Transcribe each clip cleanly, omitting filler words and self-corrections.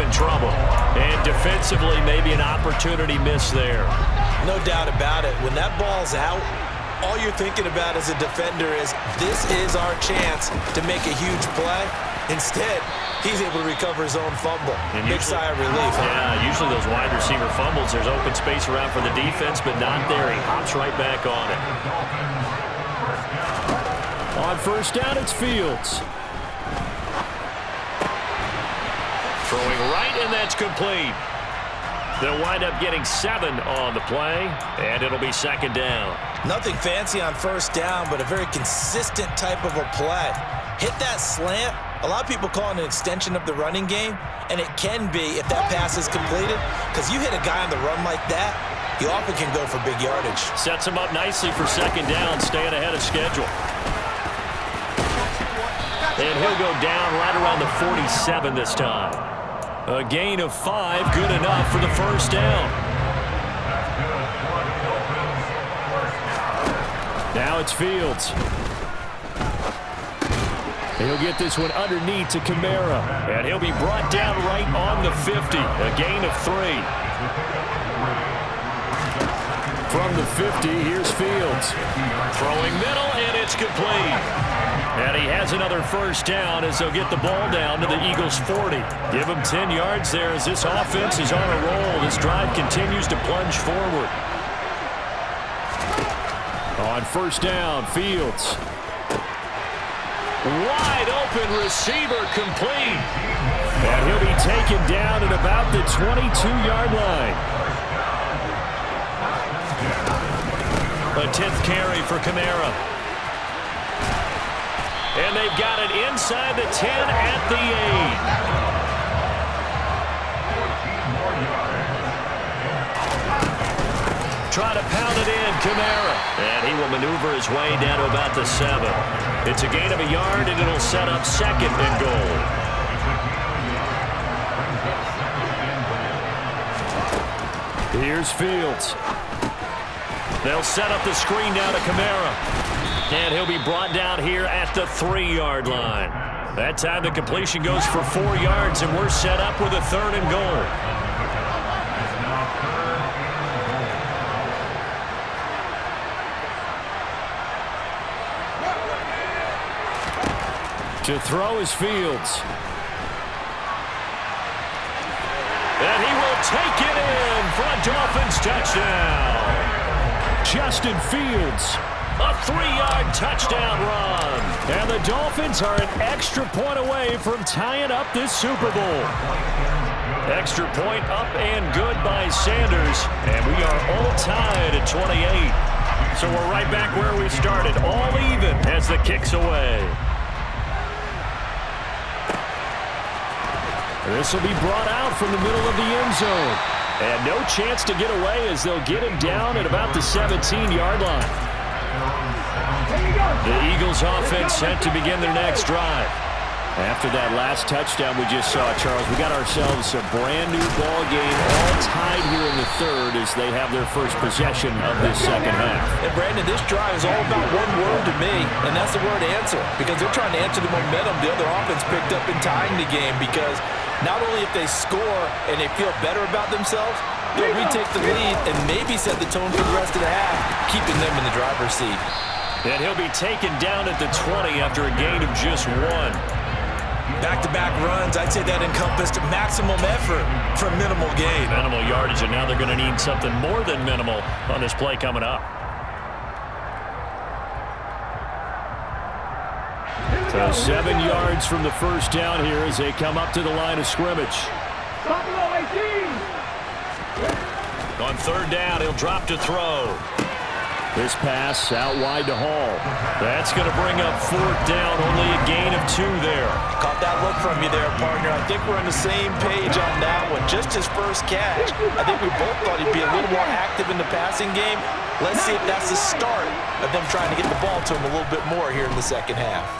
in trouble. And defensively, maybe an opportunity missed there. No doubt about it. When that ball's out, all you're thinking about as a defender is, this is our chance to make a huge play. Instead, he's able to recover his own fumble. Big sigh of relief. Yeah, usually those wide receiver fumbles, there's open space around for the defense, but not there. He hops right back on it. On first down, it's Fields. Throwing right, and that's complete. They'll wind up getting 7 on the play, and it'll be second down. Nothing fancy on first down, but a very consistent type of a play. Hit that slant. A lot of people call it an extension of the running game, and it can be if that pass is completed, because you hit a guy on the run like that, you often can go for big yardage. Sets him up nicely for second down, staying ahead of schedule. And he'll go down right around the 47 this time. A gain of 5, good enough for the first down. Now it's Fields. He'll get this one underneath to Kamara. And he'll be brought down right on the 50. A gain of 3. From the 50, here's Fields. Throwing middle, and it's complete. And he has another first down as they'll get the ball down to the Eagles' 40. Give him 10 yards there as this offense is on a roll. This drive continues to plunge forward. On first down, Fields. Wide open receiver, complete. And he'll be taken down at about the 22-yard line. A 10th carry for Kamara. And they've got it inside the 10 at the 8. Try to pound it in, Kamara. And he will maneuver his way down to about the 7. It's a gain of a yard, and it'll set up second and goal. Here's Fields. They'll set up the screen down to Kamara. And he'll be brought down here at the 3-yard line. That time the completion goes for 4 yards, and we're set up with a 3rd and goal. To throw is Fields. And he will take it in for a Dolphins touchdown. Justin Fields. A 3-yard touchdown run. And the Dolphins are an extra point away from tying up this Super Bowl. Extra point up and good by Sanders. And we are all tied at 28. So we're right back where we started, all even as the kick's away. This will be brought out from the middle of the end zone. And no chance to get away as they'll get him down at about the 17-yard line. The Eagles offense set to begin their next drive. After that last touchdown we just saw, Charles, we got ourselves a brand new ball game, all tied here in the 3rd as they have their first possession of this second half. And Brandon, this drive is all about one word to me, and that's the word answer. Because they're trying to answer the momentum the other offense picked up in tying the game, because not only if they score and they feel better about themselves, they'll retake the lead and maybe set the tone for the rest of the half, keeping them in the driver's seat. And he'll be taken down at the 20 after a gain of just 1. Back-to-back runs, I'd say that encompassed maximum effort for minimal gain. Minimal yardage, and now they're going to need something more than minimal on this play coming up. So 7 yards from the first down here as they come up to the line of scrimmage. On 3rd down, he'll drop to throw. This pass out wide to Hall. That's going to bring up 4th down, only a gain of 2 there. Caught that look from you there, partner. I think we're on the same page on that one. Just his first catch. I think we both thought he'd be a little more active in the passing game. Let's see if that's the start of them trying to get the ball to him a little bit more here in the second half.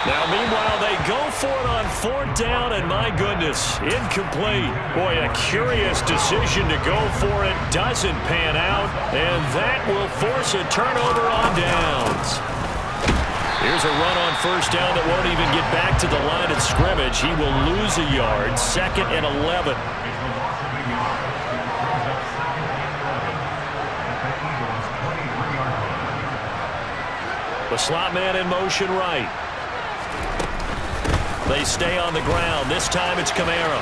Now, meanwhile, they go for it on 4th down, and my goodness, incomplete. Boy, a curious decision to go for it. Doesn't pan out, and that will force a turnover on downs. Here's a run on first down that won't even get back to the line of scrimmage. He will lose a yard. 2nd and 11. The slot man in motion right. They stay on the ground. This time it's Kamara.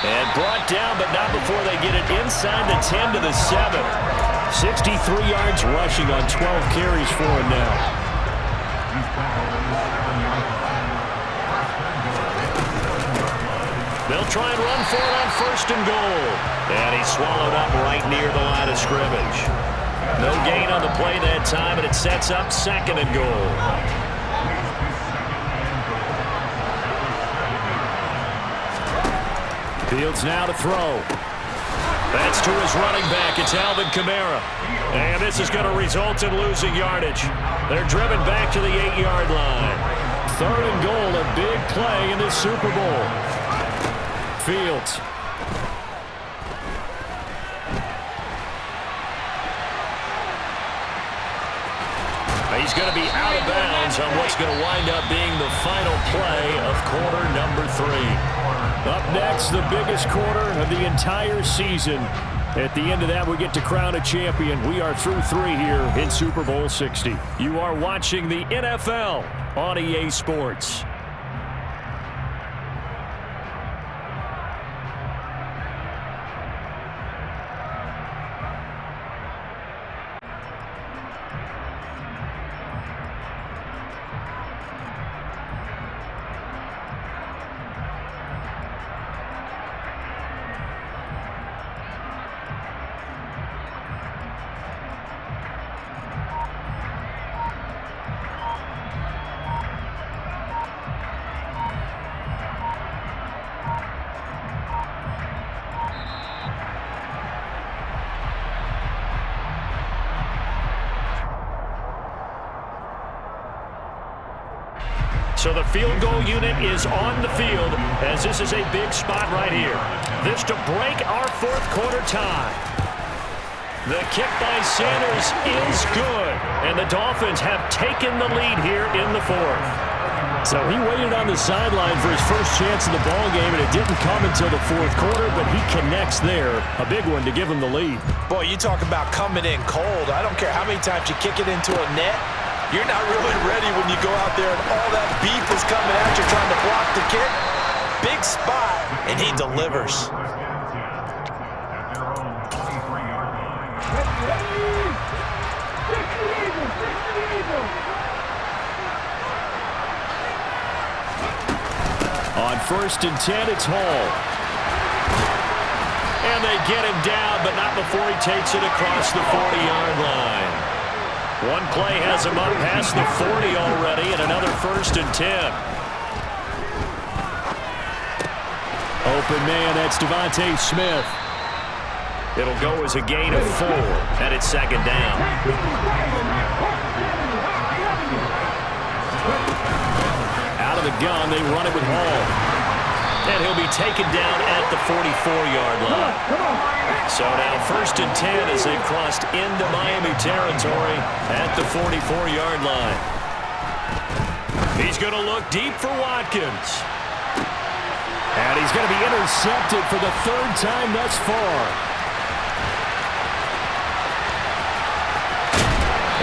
And brought down, but not before they get it inside the 10 to the 7. 63 yards rushing on 12 carries for him now. They'll try and run for it on 1st and goal. And he's swallowed up right near the line of scrimmage. No gain on the play that time, and it sets up 2nd and goal. Fields now to throw. That's to his running back. It's Alvin Kamara. And this is going to result in losing yardage. They're driven back to the 8-yard line. 3rd and goal, a big play in this Super Bowl. Fields. He's going to be out of bounds on what's going to wind up being the final play of quarter number 3. Up next, the biggest quarter of the entire season. At the end of that, we get to crown a champion. We are through 3 here in Super Bowl 60. You are watching the NFL on EA Sports. So the field goal unit is on the field as this is a big spot right here. This to break our 4th quarter tie. The kick by Sanders is good, and the Dolphins have taken the lead here in the 4th. So he waited on the sideline for his first chance in the ball game, and it didn't come until the 4th quarter, but he connects there. A big one to give him the lead. Boy, you talk about coming in cold. I don't care how many times you kick it into a net. You're not really ready when you go out there and all that beef is coming at you trying to block the kick. Big spot, and he delivers. On 1st and 10, it's Hall. And they get him down, but not before he takes it across the 40-yard line. One play has him up past the 40 already, and another 1st and 10. Open man, that's Devontae Smith. It'll go as a gain of 4, and it's 2nd down. Out of the gun, they run it with Hall. And he'll be taken down at the 44-yard line. So now 1st and 10 as they've crossed into Miami territory at the 44-yard line. He's going to look deep for Watkins. And he's going to be intercepted for the 3rd time thus far.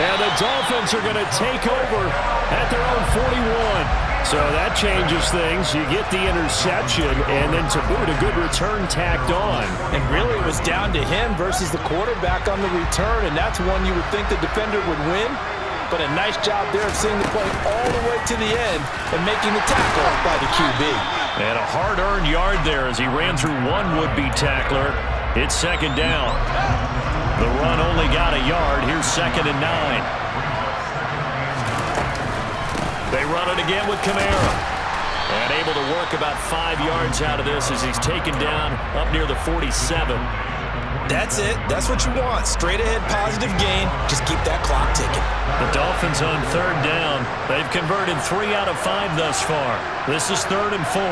And the Dolphins are going to take over at their own 41. So that changes things. You get the interception, and then to boot, a good return tacked on. And really, it was down to him versus the quarterback on the return, and that's one you would think the defender would win. But a nice job there of seeing the play all the way to the end and making the tackle by the QB. And a hard-earned yard there as he ran through one would-be tackler. It's 2nd down. The run only got a yard. Here's 2nd and 9. They run it again with Kamara. And able to work about 5 yards out of this as he's taken down up near the 47. That's it. That's what you want. Straight ahead positive gain. Just keep that clock ticking. The Dolphins on 3rd down. They've converted 3 out of 5 thus far. This is 3rd and 4.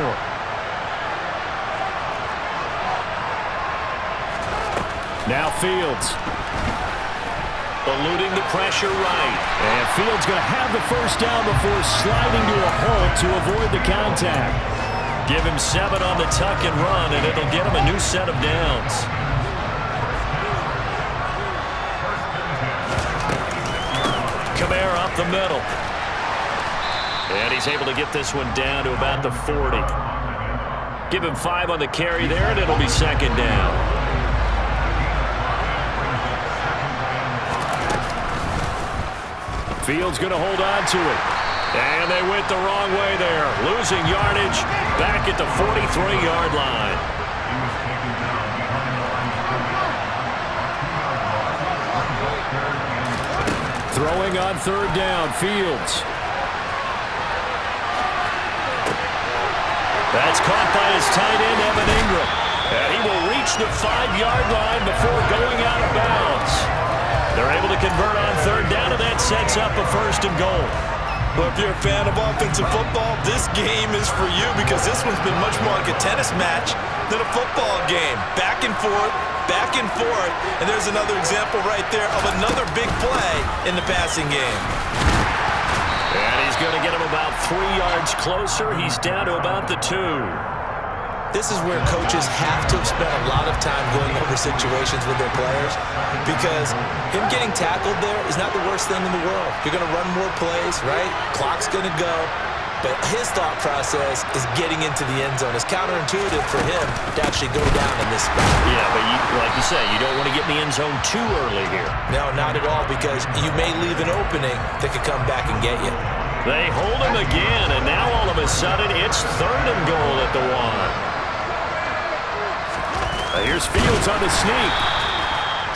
Now Fields. eluding the pressure right. And Fields going to have the first down before sliding to a halt to avoid the contact. Give him 7 on the tuck and run, and it'll get him a new set of downs. Kamara up the middle. And he's able to get this one down to about the 40. Give him 5 on the carry there, and it'll be second down. Fields going to hold on to it. And they went the wrong way there. Losing yardage back at the 43-yard line. Throwing on third down, Fields. That's caught by his tight end, Evan Ingram. And he will reach the 5-yard line before going out of bounds. They're able to convert on third down, and that sets up a 1st and goal. Well, if you're a fan of offensive football, this game is for you because this one's been much more like a tennis match than a football game. Back and forth, and there's another example right there of another big play in the passing game. And he's going to get him about 3 yards closer. He's down to about the 2. This is where coaches have to have spent a lot of time going over situations with their players because him getting tackled there is not the worst thing in the world. You're going to run more plays, right? Clock's going to go. But his thought process is getting into the end zone. It's counterintuitive for him to actually go down in this spot. Yeah, but like you say, you don't want to get in the end zone too early here. No, not at all, because you may leave an opening that could come back and get you. They hold him again, and now all of a sudden it's 3rd and goal at the 1. Here's Fields on the sneak.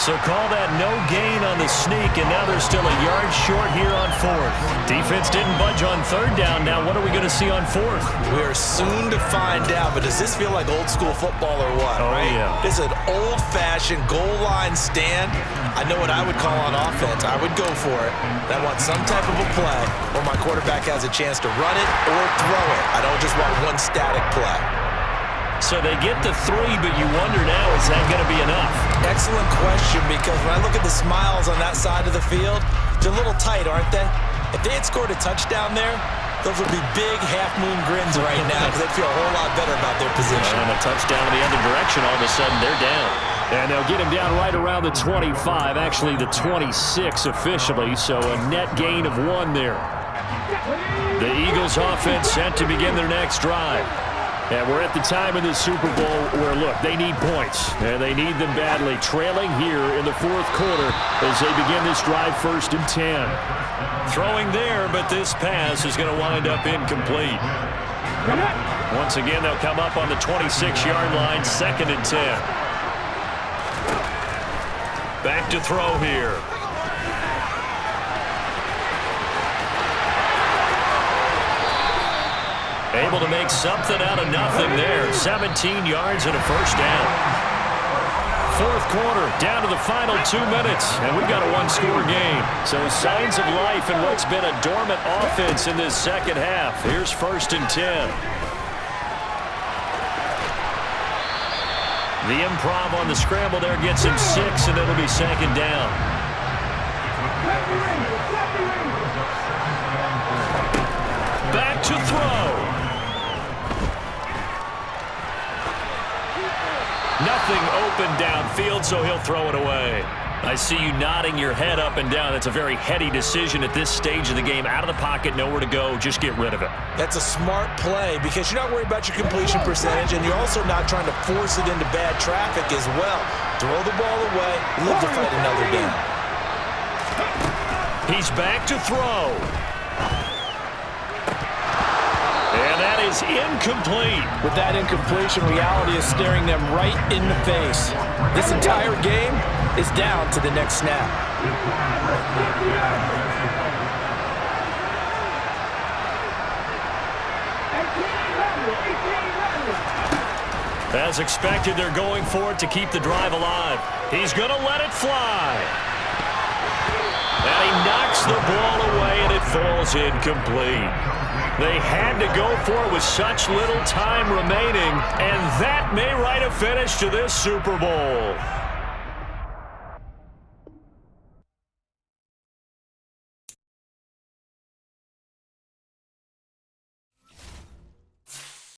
So call that no gain on the sneak, and now they're still a yard short here on 4th. Defense didn't budge on 3rd down. Now what are we going to see on 4th? We're soon to find out, but does this feel like old school football or what? Oh, right? Yeah. This is an old-fashioned goal line stand. I know what I would call on offense. I would go for it. I want some type of a play where my quarterback has a chance to run it or throw it. I don't just want one static play. So they get the 3, but you wonder now, is that going to be enough? Excellent question, because when I look at the smiles on that side of the field, they're a little tight, aren't they? If they had scored a touchdown there, those would be big half-moon grins right now because they'd feel a whole lot better about their position. And a touchdown in the other direction, all of a sudden they're down. And they'll get him down right around the 25, actually the 26 officially, so a net gain of 1 there. The Eagles offense set to begin their next drive. And we're at the time in the Super Bowl where, look, they need points. And they need them badly. Trailing here in the 4th quarter as they begin this drive 1st and 10. Throwing there, but this pass is going to wind up incomplete. Once again, they'll come up on the 26-yard line, 2nd and 10. Back to throw here. Able to make something out of nothing there. 17 yards and a 1st down. 4th quarter, down to the final 2 minutes, and we've got a 1-score game. So signs of life in what's been a dormant offense in this second half. Here's 1st and 10. The improv on the scramble there gets him 6, and it'll be 2nd down. Back to throw. Nothing open downfield, so he'll throw it away. I see you nodding your head up and down. That's a very heady decision at this stage of the game. Out of the pocket, nowhere to go. Just get rid of it. That's a smart play because you're not worried about your completion percentage, and you're also not trying to force it into bad traffic as well. Throw the ball away, live to fight another down. He's back to throw. And that is incomplete. With that incompletion, reality is staring them right in the face. This entire game is down to the next snap. As expected, they're going for it to keep the drive alive. He's going to let it fly. And he knocks the ball away, and it falls incomplete. They had to go for it with such little time remaining, and that may write a finish to this Super Bowl.